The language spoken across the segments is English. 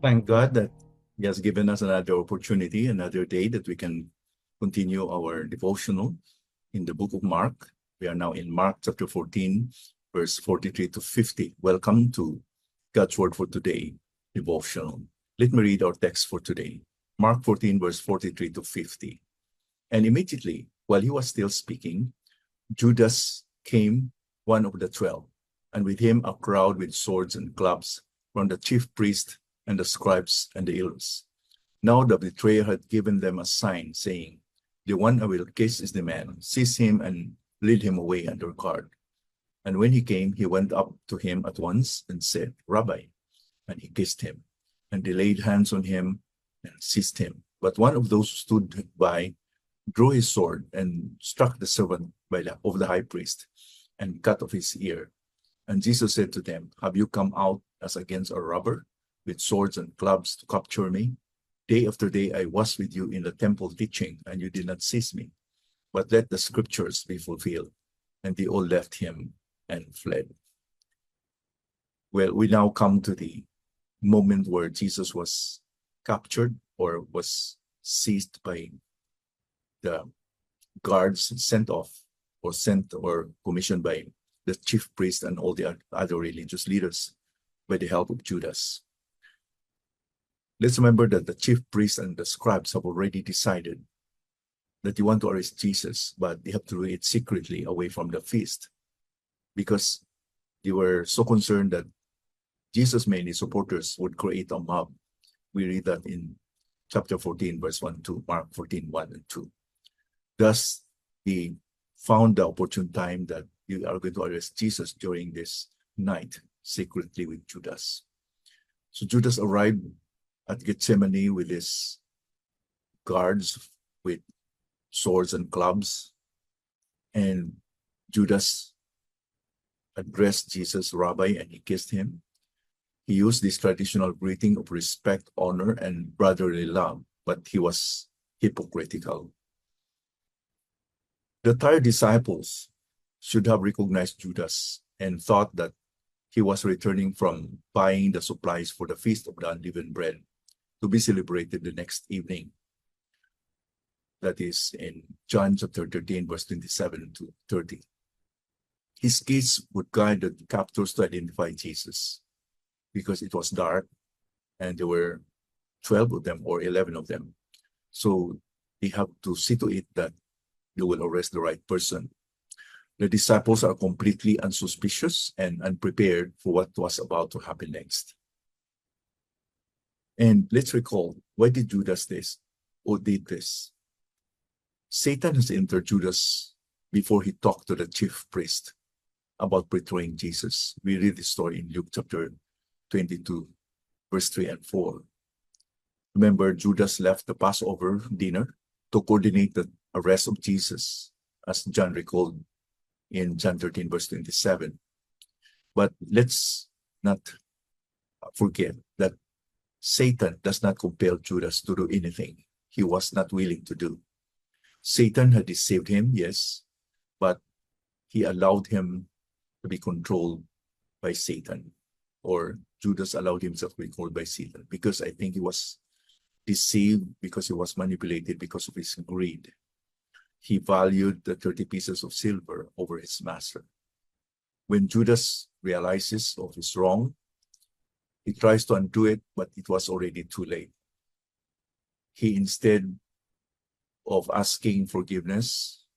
Thank God that He has given us another opportunity, another day that we can continue our devotional in the book of Mark. We are now in Mark chapter 14, verse 43 to 50. Welcome to God's Word for Today devotional. Let me read our text for today. Mark 14, verse 43 to 50. And immediately, while he was still speaking, Judas came, one of the 12, and with him a crowd with swords and clubs from the chief priests and the scribes and the elders. Now the betrayer had given them a sign, saying, "The one I will kiss is the man. Seize him and lead him away under guard." And when he came, he went up to him at once and said, "Rabbi," and he kissed him. And they laid hands on him and seized him. But one of those who stood by drew his sword and struck the servant of the high priest and cut off his ear. And Jesus said to them, "Have you come out as against a robber with swords and clubs to capture me? Day after day I was with you in the temple teaching, and you did not seize me. But let the scriptures be fulfilled." And they all left him and fled. Well, we now come to the moment where Jesus was captured or was seized by the guards sent or commissioned by the chief priest and all the other religious leaders by the help of Judas. Let's remember that the chief priests and the scribes have already decided that they want to arrest Jesus, but they have to do it secretly away from the feast because they were so concerned that Jesus' many supporters would create a mob. We read that in chapter 14, verse 1 to Mark 14, 1 and 2. Thus, they found the opportune time that you are going to arrest Jesus during this night, secretly with Judas. So Judas arrived at Gethsemane with his guards with swords and clubs, and Judas addressed Jesus, "Rabbi," and he kissed him. He used this traditional greeting of respect, honor, and brotherly love, but he was hypocritical. The tired disciples should have recognized Judas and thought that he was returning from buying the supplies for the Feast of the Unleavened Bread to be celebrated the next evening. That is in John chapter 13, verse 27 to 30. His gaze would guide the captors to identify Jesus because it was dark and there were 12 of them or 11 of them. So they have to see to it that they will arrest the right person. The disciples are completely unsuspicious and unprepared for what was about to happen next. And let's recall, why did Judas did this? Satan has entered Judas before he talked to the chief priest about betraying Jesus. We read the story in Luke chapter 22, verse 3 and 4. Remember, Judas left the Passover dinner to coordinate the arrest of Jesus, as John recalled in John 13, verse 27. But let's not forget that Satan does not compel Judas to do anything he was not willing to do. Satan had deceived him, yes, but he allowed him to be controlled by Satan, or Judas allowed himself to be controlled by Satan, because I think he was deceived, because he was manipulated because of his greed. He valued the 30 pieces of silver over his master. When Judas realizes of his wrong, he tries to undo it, but it was already too late. He, instead of asking forgiveness,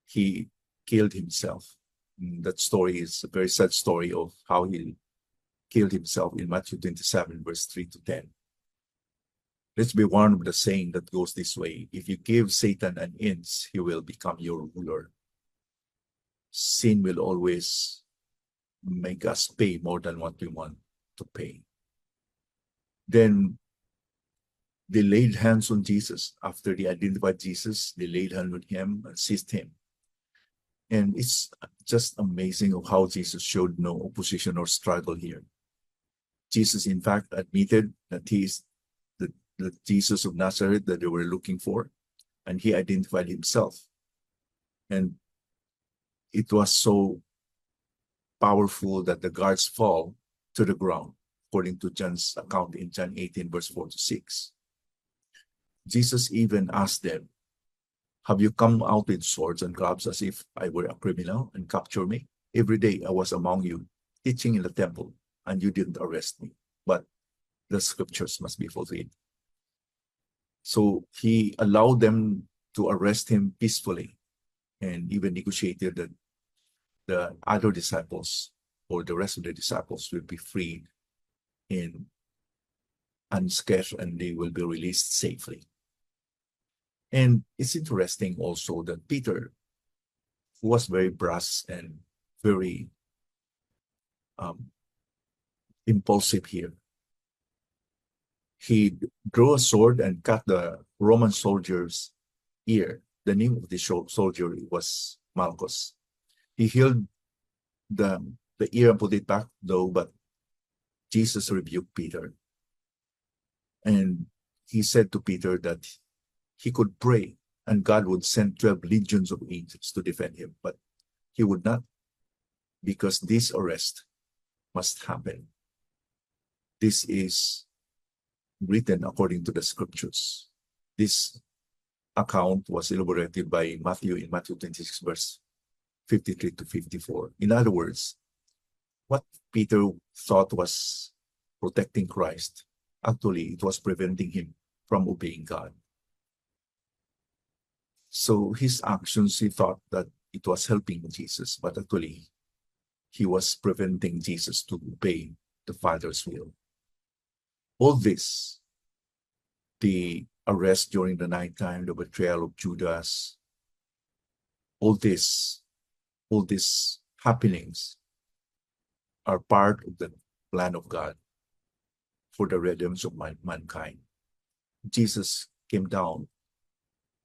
he killed himself. That story is a very sad story of how he killed himself in Matthew 27, verse 3 to 10. Let's be warned of the saying that goes this way: if you give Satan an inch, he will become your ruler. Sin will always make us pay more than what we want to pay. Then they laid hands on Jesus. After they identified Jesus, they laid hands on him and seized him. And it's just amazing of how Jesus showed no opposition or struggle here. Jesus, in fact, admitted that he is the Jesus of Nazareth that they were looking for, and he identified himself. And it was so powerful that the guards fall to the ground. according to John's account in John 18, verse 4 to 6. Jesus even asked them, "Have you come out with swords and clubs as if I were a criminal and capture me? Every day I was among you, teaching in the temple, and you didn't arrest me. But the scriptures must be fulfilled." So he allowed them to arrest him peacefully and even negotiated that the other disciples or the rest of the disciples will be freed in unscathed and they will be released safely. And it's interesting also that Peter, who was very brash and very impulsive here, he drew a sword and cut the Roman soldier's ear. The name of the soldier was Malchus. He healed the ear and put it back, though, but Jesus rebuked Peter. And he said to Peter that he could pray and God would send 12 legions of angels to defend him, but he would not, because this arrest must happen. This is written according to the scriptures. This account was elaborated by Matthew in Matthew 26, verse 53 to 54. In other words, what Peter thought was protecting Christ, actually it was preventing him from obeying God. So his actions, he thought that it was helping Jesus, but actually he was preventing Jesus to obey the Father's will. All this, the arrest during the nighttime, the betrayal of Judas, all these happenings are part of the plan of God for the redemption of mankind. Jesus came down,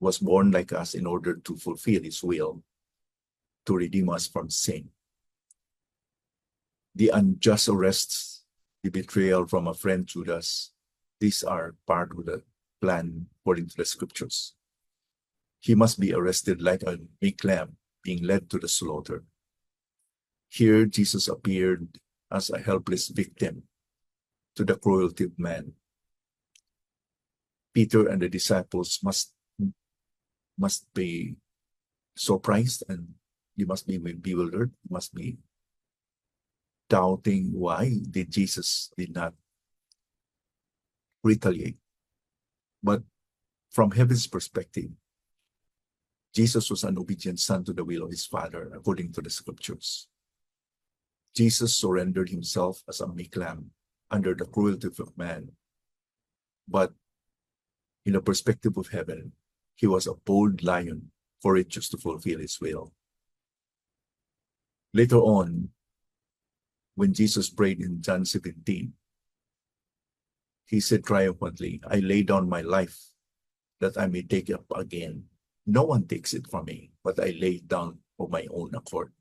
was born like us in order to fulfill his will, to redeem us from sin. The unjust arrests, the betrayal from a friend Judas, these are part of the plan according to the scriptures. He must be arrested like a meek lamb being led to the slaughter. Here Jesus appeared as a helpless victim to the cruelty of man. Peter and the disciples must be surprised and you must be bewildered, must be doubting why Jesus did not retaliate. But from heaven's perspective, Jesus was an obedient son to the will of his Father according to the scriptures. Jesus surrendered himself as a meek lamb under the cruelty of man. But in the perspective of heaven, he was a bold lion, courageous to fulfill his will. Later on, when Jesus prayed in John 17, he said triumphantly, "I lay down my life that I may take it up again. No one takes it from me, but I lay it down of my own accord.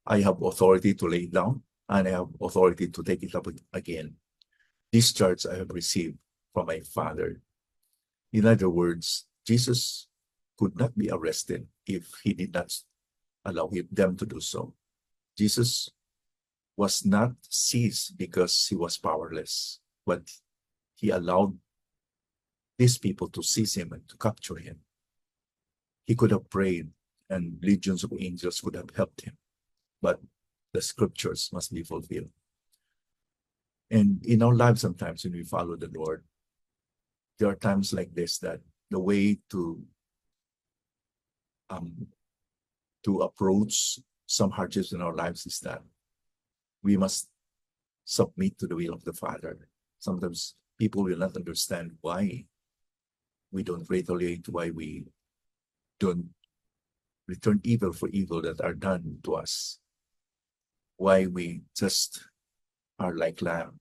I have authority to lay it down, and I have authority to take it up again. This charge I have received from my Father." In other words, Jesus could not be arrested if he did not allow them to do so. Jesus was not seized because he was powerless, but he allowed these people to seize him and to capture him. He could have prayed and legions of angels could have helped him, but the scriptures must be fulfilled. And in our lives, sometimes when we follow the Lord, there are times like this that the way to approach some hardships in our lives is that we must submit to the will of the Father. Sometimes people will not understand why we don't retaliate, why we don't return evil for evil that are done to us, why we just are like lamb.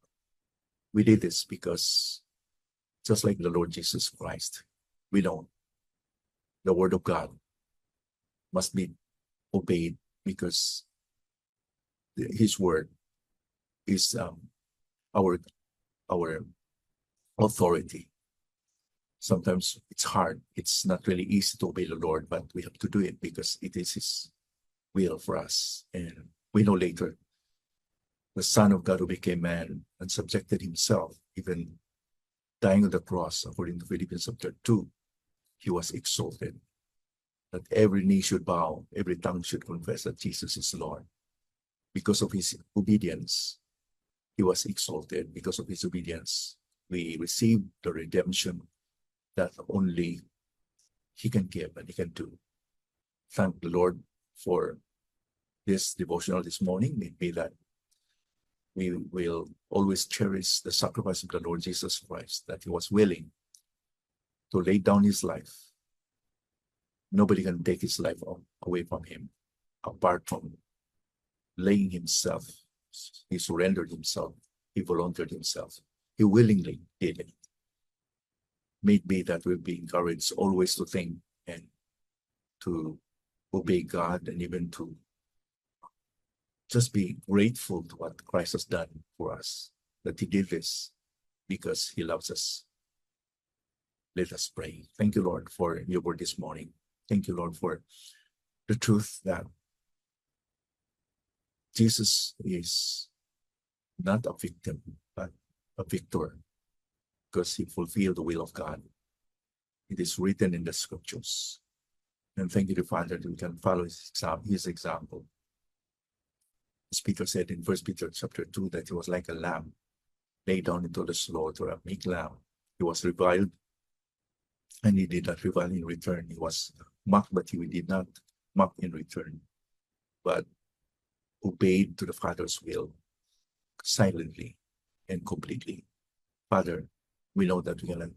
We did this because just like the Lord Jesus Christ, we know the word of God must be obeyed because his word is our authority. Sometimes it's hard. It's not really easy to obey the Lord, but we have to do it because it is his will for us. And we know later the Son of God who became man and subjected himself, even dying on the cross, according to Philippians chapter 2, he was exalted, that every knee should bow, every tongue should confess that Jesus is Lord. Because of his obedience, he was exalted. Because of his obedience, we received the redemption that only he can give and he can do. Thank the Lord for this devotional this morning. May be that we will always cherish the sacrifice of the Lord Jesus Christ, that he was willing to lay down his life. Nobody can take his life away from him, apart from laying himself. He surrendered himself. He volunteered himself. He willingly did it. May it be that we'll be encouraged always to think and to obey God, and even to just be grateful to what Christ has done for us, that he did this because he loves us. Let us pray. Thank you, Lord, for your word this morning. Thank you, Lord, for the truth that Jesus is not a victim, but a victor, because he fulfilled the will of God. It is written in the scriptures. And thank you, Father, that we can follow his example. As Peter said in 1 Peter chapter 2, that he was like a lamb laid down into the slaughter, a meek lamb. He was reviled, and he did not revile in return. He was mocked, but he did not mock in return, but obeyed to the Father's will silently and completely. Father, we know that we cannot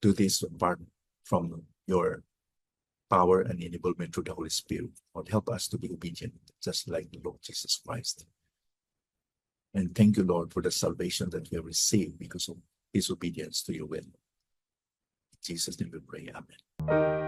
do this apart from your power and enablement through the Holy Spirit. Lord, help us to be obedient, just like the Lord Jesus Christ. And thank you, Lord, for the salvation that we have received because of his obedience to your will. In Jesus' name we pray. Amen.